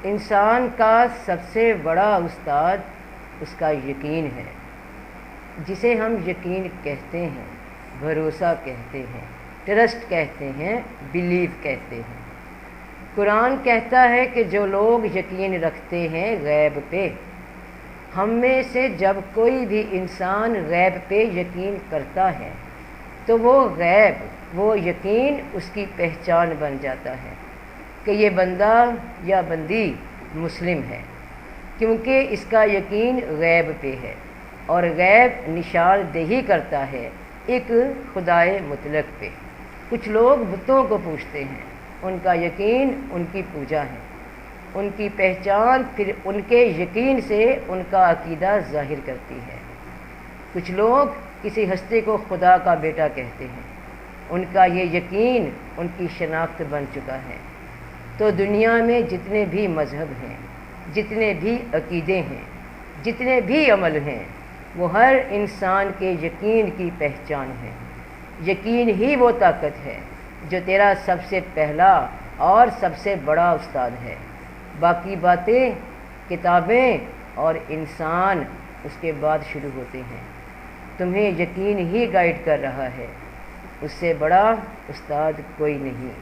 انسان کا سب سے بڑا استاد اس کا یقین ہے، جسے ہم یقین کہتے ہیں، بھروسہ کہتے ہیں، ٹرسٹ کہتے ہیں، بلیو کہتے ہیں۔ قرآن کہتا ہے کہ جو لوگ یقین رکھتے ہیں غیب پہ، ہم میں سے جب کوئی بھی انسان غیب پہ یقین کرتا ہے تو وہ غیب، وہ یقین اس کی پہچان بن جاتا ہے کہ یہ بندہ یا بندی مسلم ہے، کیونکہ اس کا یقین غیب پہ ہے، اور غیب نشاندہی کرتا ہے ایک خدائے مطلق پہ۔ کچھ لوگ بتوں کو پوجتے ہیں، ان کا یقین ان کی پوجا ہے، ان کی پہچان پھر ان کے یقین سے ان کا عقیدہ ظاہر کرتی ہے۔ کچھ لوگ کسی ہستی کو خدا کا بیٹا کہتے ہیں، ان کا یہ یقین ان کی شناخت بن چکا ہے۔ تو دنیا میں جتنے بھی مذہب ہیں، جتنے بھی عقیدے ہیں، جتنے بھی عمل ہیں، وہ ہر انسان کے یقین کی پہچان ہے۔ یقین ہی وہ طاقت ہے جو تیرا سب سے پہلا اور سب سے بڑا استاد ہے۔ باقی باتیں، کتابیں اور انسان اس کے بعد شروع ہوتے ہیں۔ تمہیں یقین ہی گائیڈ کر رہا ہے، اس سے بڑا استاد کوئی نہیں۔